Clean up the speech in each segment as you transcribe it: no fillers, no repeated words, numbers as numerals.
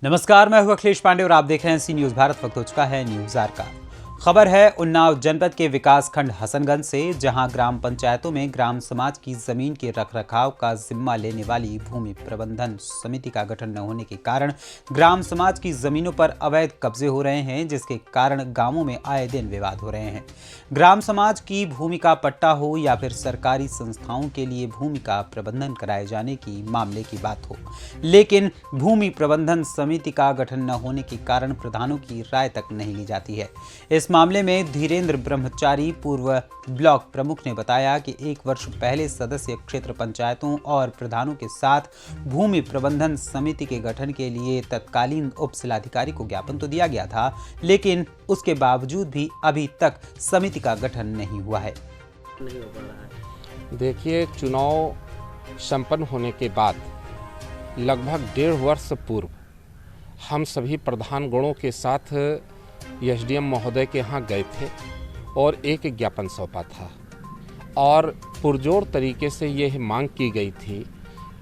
नमस्कार, मैं हूं अखिलेश पांडे और आप देख रहे हैं सी न्यूज भारत। वक्त हो चुका है न्यूज आर का। खबर है उन्नाव जनपद के विकास खंड हसनगंज से, जहां ग्राम पंचायतों में ग्राम समाज की जमीन के रखरखाव का जिम्मा लेने वाली भूमि प्रबंधन समिति का गठन न होने के कारण ग्राम समाज की जमीनों पर अवैध कब्जे हो रहे हैं, जिसके कारण गांवों में आए दिन विवाद हो रहे हैं। ग्राम समाज की भूमि का पट्टा हो या फिर सरकारी संस्थाओं के लिए भूमि का प्रबंधन कराए जाने की मामले की बात हो, लेकिन भूमि प्रबंधन समिति का गठन न होने के कारण प्रधानों की राय तक नहीं ली जाती है। इस मामले में धीरेन्द्र ब्रह्मचारी, पूर्व ब्लॉक प्रमुख, ने बताया कि 1 वर्ष पहले सदस्य क्षेत्र पंचायतों और प्रधानों के साथ भूमि प्रबंधन समिति के गठन के लिए तत्कालीन उप जिलाधिकारी को ज्ञापन तो दिया गया था, लेकिन उसके बावजूद भी अभी तक समिति का गठन नहीं हुआ है। देखिए, चुनाव संपन्न होने के बाद लगभग 1.5 वर्ष पूर्व हम सभी प्रधान गणों के साथ एसडीएम महोदय के यहाँ गए थे और एक ज्ञापन सौंपा था और पुरजोर तरीके से यह मांग की गई थी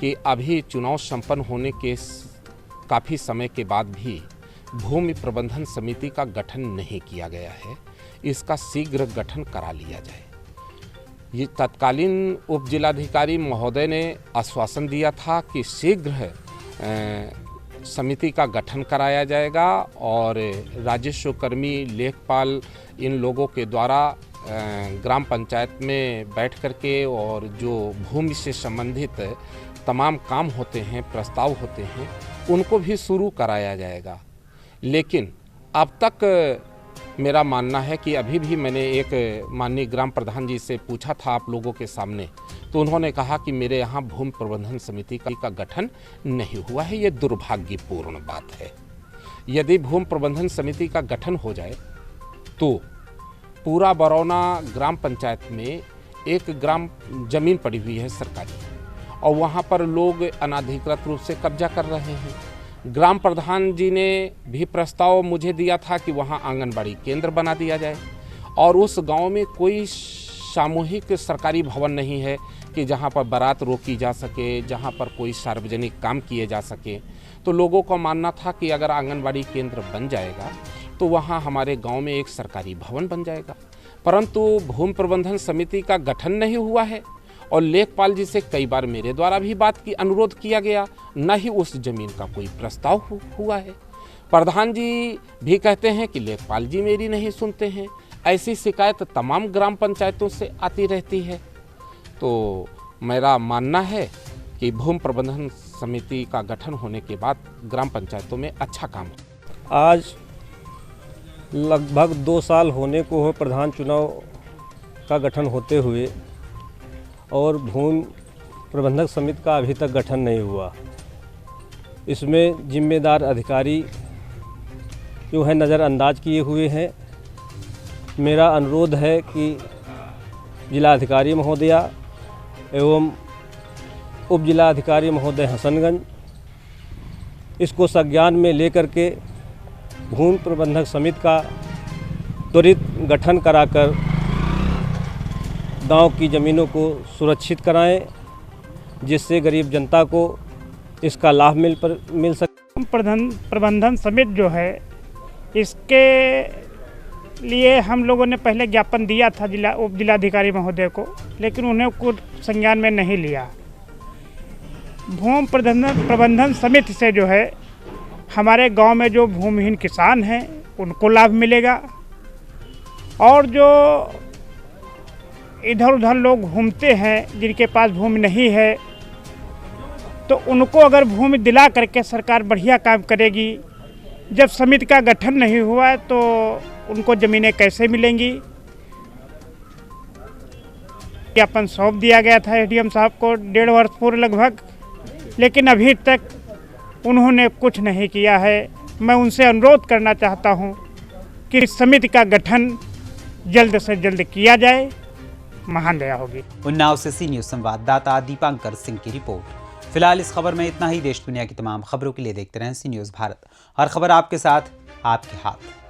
कि अभी चुनाव संपन्न होने के काफ़ी समय के बाद भी भूमि प्रबंधन समिति का गठन नहीं किया गया है, इसका शीघ्र गठन करा लिया जाए। ये तत्कालीन उप जिलाधिकारी महोदय ने आश्वासन दिया था कि शीघ्र समिति का गठन कराया जाएगा और राजस्व कर्मी, लेखपाल, इन लोगों के द्वारा ग्राम पंचायत में बैठ करके और जो भूमि से संबंधित तमाम काम होते हैं, प्रस्ताव होते हैं, उनको भी शुरू कराया जाएगा। लेकिन अब तक मेरा मानना है कि अभी भी मैंने एक माननीय ग्राम प्रधान जी से पूछा था आप लोगों के सामने, तो उन्होंने कहा कि मेरे यहाँ भूमि प्रबंधन समिति का गठन नहीं हुआ है। ये दुर्भाग्यपूर्ण बात है। यदि भूमि प्रबंधन समिति का गठन हो जाए तो पूरा बरौना ग्राम पंचायत में एक ग्राम जमीन पड़ी हुई है सरकारी, और वहाँ पर लोग अनाधिकृत रूप से कब्जा कर रहे हैं। ग्राम प्रधान जी ने भी प्रस्ताव मुझे दिया था कि वहाँ आंगनबाड़ी केंद्र बना दिया जाए, और उस गांव में कोई सामूहिक सरकारी भवन नहीं है कि जहाँ पर बारात रोकी जा सके, जहाँ पर कोई सार्वजनिक काम किए जा सके। तो लोगों का मानना था कि अगर आंगनबाड़ी केंद्र बन जाएगा तो वहाँ हमारे गांव में एक सरकारी भवन बन जाएगा। परंतु भूमि प्रबंधन समिति का गठन नहीं हुआ है और लेखपाल जी से कई बार मेरे द्वारा भी बात की अनुरोध किया गया, न ही उस जमीन का कोई प्रस्ताव हुआ है। प्रधान जी भी कहते हैं कि लेखपाल जी मेरी नहीं सुनते हैं। ऐसी शिकायत तमाम ग्राम पंचायतों से आती रहती है। तो मेरा मानना है कि भूमि प्रबंधन समिति का गठन होने के बाद ग्राम पंचायतों में अच्छा काम हो। आज लगभग 2 साल होने को हो प्रधान चुनाव का गठन होते हुए, और भूमि प्रबंधक समिति का अभी तक गठन नहीं हुआ। इसमें जिम्मेदार अधिकारी जो है नज़रअंदाज किए हुए हैं। मेरा अनुरोध है कि जिलाधिकारी महोदया एवं उप जिलाधिकारी महोदय हसनगंज इसको संज्ञान में लेकर के भूमि प्रबंधक समिति का त्वरित गठन कराकर गांव की ज़मीनों को सुरक्षित कराएं, जिससे गरीब जनता को इसका लाभ मिल सके। प्रबंधन समिति जो है, इसके लिए हम लोगों ने पहले ज्ञापन दिया था उप जिलाधिकारी महोदय को, लेकिन उन्हें कुछ संज्ञान में नहीं लिया। भूमि प्रबंधन समिति से जो है हमारे गांव में जो भूमिहीन किसान हैं उनको लाभ मिलेगा, और जो इधर उधर लोग घूमते हैं जिनके पास भूमि नहीं है, तो उनको अगर भूमि दिला करके सरकार बढ़िया काम करेगी। जब समिति का गठन नहीं हुआ है तो उनको ज़मीनें कैसे मिलेंगी। ज्ञापन सौंप दिया गया था एसडीएम साहब को 1.5 वर्ष पूर्व लगभग, लेकिन अभी तक उन्होंने कुछ नहीं किया है। मैं उनसे अनुरोध करना चाहता हूं कि इस समिति का गठन जल्द से जल्द किया जाए। महान दया होगी। उन्नाव से सी न्यूज संवाददाता दीपांकर सिंह की रिपोर्ट। फिलहाल इस खबर में इतना ही। देश दुनिया की तमाम खबरों के लिए देखते रहें सी न्यूज भारत। हर खबर आपके साथ, आपके हाथ।